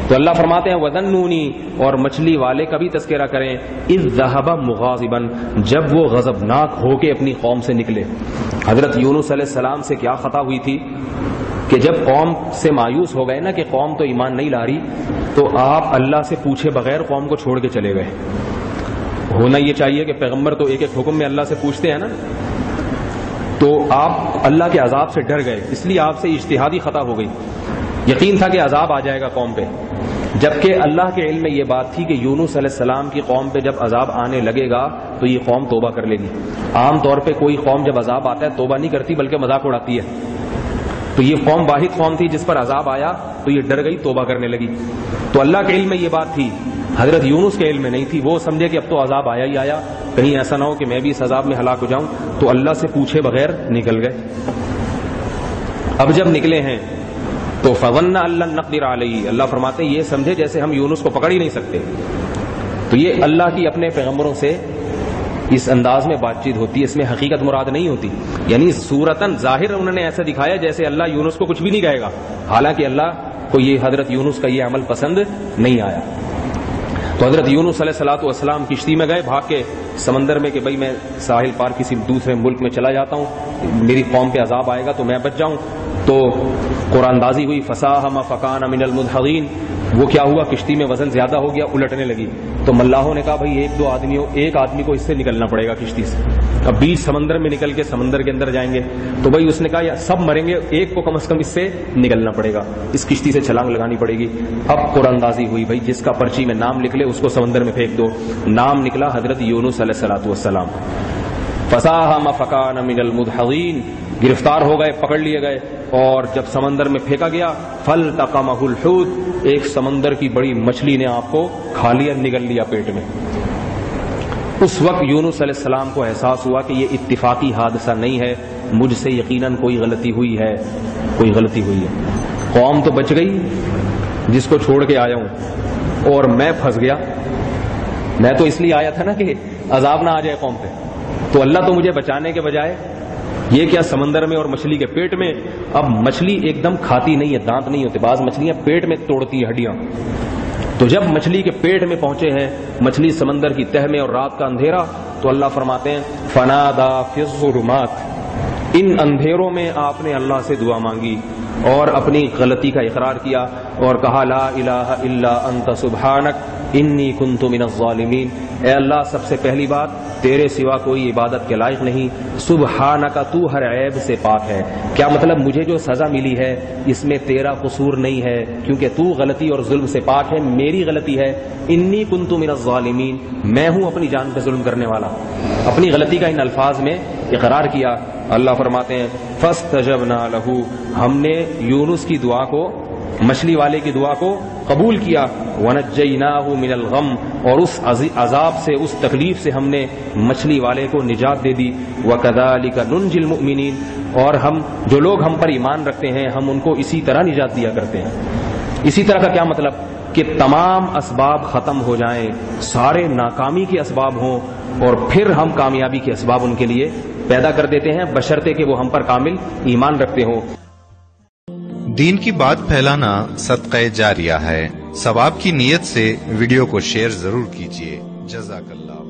تو اللہ فرماتے ہیں وَذَنُّونِي، اور مچھلی والے کا بھی تذکرہ کریں، اِذ ذَهَبَ مُغَاضِبًا، جب وہ غضبناک ہو کے اپنی قوم سے نکلے۔ حضرت یونس علیہ السلام سے کیا خطا ہوئی تھی کہ جب قوم سے مایوس ہو گئے نا کہ قوم تو ایمان نہیں لا رہی، تو آپ اللہ سے پوچھے بغیر قوم کو چھوڑ کے چلے گئے۔ ہونا یہ چاہیے کہ پیغمبر تو ایک ایک حکم میں اللہ سے پوچھتے ہیں نا، تو آپ اللہ کے عذاب سے ڈر گئے، اس لیے آپ سے اجتہادی خطا ہو گئی۔ یقین تھا کہ عذاب آ جائے گا قوم پہ، جبکہ اللہ کے علم میں یہ بات تھی کہ یونس علیہ السلام کی قوم پہ جب عذاب آنے لگے گا تو یہ قوم توبہ کر لے گی۔ عام طور پہ کوئی قوم جب عذاب آتا ہے توبہ نہیں کرتی بلکہ مذاق اڑاتی ہے، تو یہ قوم واحد قوم تھی جس پر عذاب آیا تو یہ ڈر گئی، توبہ کرنے لگی۔ تو اللہ کے علم میں یہ بات تھی، حضرت یونس کے علم میں نہیں تھی۔ وہ سمجھے کہ اب تو عذاب آیا ہی آیا، کہیں ایسا نہ ہو کہ میں بھی اس عذاب میں ہلاک ہو جاؤں، تو اللہ سے پوچھے بغیر نکل گئے۔ اب جب نکلے ہیں تو فَظَنَّ أَن لَّن نَّقْدِرَ عَلَيْهِ، اللہ فرماتے ہیں یہ سمجھے جیسے ہم یونس کو پکڑ ہی نہیں سکتے۔ تو یہ اللہ کی اپنے پیغمبروں سے اس انداز میں بات چیت ہوتی ہے، اس میں حقیقت مراد نہیں ہوتی، یعنی صورتاً ظاہر انہوں نے ایسا دکھایا جیسے اللہ یونس کو کچھ بھی نہیں کہے گا، حالانکہ اللہ کو یہ حضرت یونس کا یہ عمل پسند نہیں آیا۔ تو حضرت یونس علیہ الصلوۃ والسلام کشتی میں گئے بھاگ کے سمندر میں کہ بھئی میں ساحل پار کسی دوسرے ملک میں چلا جاتا ہوں، میری قوم پہ عذاب آئے گا تو میں بچ جاؤں۔ تو قرآن دازی ہوئی فساہم فکان من المدحضین، وہ کیا ہوا، کشتی میں وزن زیادہ ہو گیا، الٹنے لگی۔ تو ملاحوں نے کہا بھئی ایک آدمی کو اس سے نکلنا پڑے گا کشتی سے، اب بیچ سمندر میں نکل کے سمندر کے اندر جائیں گے تو بھئی اس نے کہا یا سب مریں گے، ایک کو کم از کم اس سے نکلنا پڑے گا، اس کشتی سے چھلانگ لگانی پڑے گی۔ اب قرآن دازی ہوئی بھئی جس کا پرچی میں نام لکھ لے اس کو سمندر میں پھینک دو۔ نام نکلا حضرت یونس علیہ الصلوۃ والسلام۔ فساہم فکان من المدحضین، گرفتار ہو گئے، پکڑ لیے گئے، اور جب سمندر میں پھینکا گیا فالتقمہ الحوت، ایک سمندر کی بڑی مچھلی نے آپ کو کھا لیا، نگل لیا پیٹ میں۔ اس وقت یونس علیہ السلام کو احساس ہوا کہ یہ اتفاقی حادثہ نہیں ہے، مجھ سے یقیناً کوئی غلطی ہوئی ہے، کوئی غلطی ہوئی ہے۔ قوم تو بچ گئی جس کو چھوڑ کے آیا ہوں، اور میں پھنس گیا۔ میں تو اس لیے آیا تھا نا کہ عذاب نہ آ جائے قوم پہ، تو اللہ تو مجھے بچانے کے بجائے یہ کیا سمندر میں اور مچھلی کے پیٹ میں۔ اب مچھلی ایک دم کھاتی نہیں ہے، دانت نہیں ہوتے، بعض مچھلیاں پیٹ میں توڑتی ہے ہڈیاں۔ تو جب مچھلی کے پیٹ میں پہنچے ہیں، مچھلی سمندر کی تہ میں اور رات کا اندھیرا، تو اللہ فرماتے ہیں فنادا فی الظلمات، ان اندھیروں میں آپ نے اللہ سے دعا مانگی اور اپنی غلطی کا اقرار کیا اور کہا لا الہ الا انت سبحانک انی کنت من الظالمین، اے اللہ سب سے پہلی بات تیرے سوا کوئی عبادت کے لائق نہیں، سبحانک تو ہر عیب سے پاک ہے۔ کیا مطلب مجھے جو سزا ملی ہے اس میں تیرا قصور نہیں ہے، کیونکہ تو غلطی اور ظلم سے پاک ہے، میری غلطی ہے۔ انی کنت من الظالمین، میں ہوں اپنی جان پہ ظلم کرنے والا۔ اپنی غلطی کا ان الفاظ میں اقرار کیا۔ اللہ فرماتے ہیں فاستجبنا لہ، ہم نے یونس کی دعا کو، مچھلی والے کی دعا کو قبول کیا، ونجیناہ من الغم، اور اس عذاب سے، اس تکلیف سے ہم نے مچھلی والے کو نجات دے دی۔ وکذالک ننجی المؤمنین، اور ہم جو لوگ ہم پر ایمان رکھتے ہیں ہم ان کو اسی طرح نجات دیا کرتے ہیں۔ اسی طرح کا کیا مطلب کہ تمام اسباب ختم ہو جائیں، سارے ناکامی کے اسباب ہوں، اور پھر ہم کامیابی کے اسباب ان کے لیے پیدا کر دیتے ہیں، بشرطے کہ وہ ہم پر کامل ایمان رکھتے ہوں۔ دین کی بات پھیلانا صدقہ جاریہ ہے، ثواب کی نیت سے ویڈیو کو شیئر ضرور کیجیے۔ جزاک اللہ۔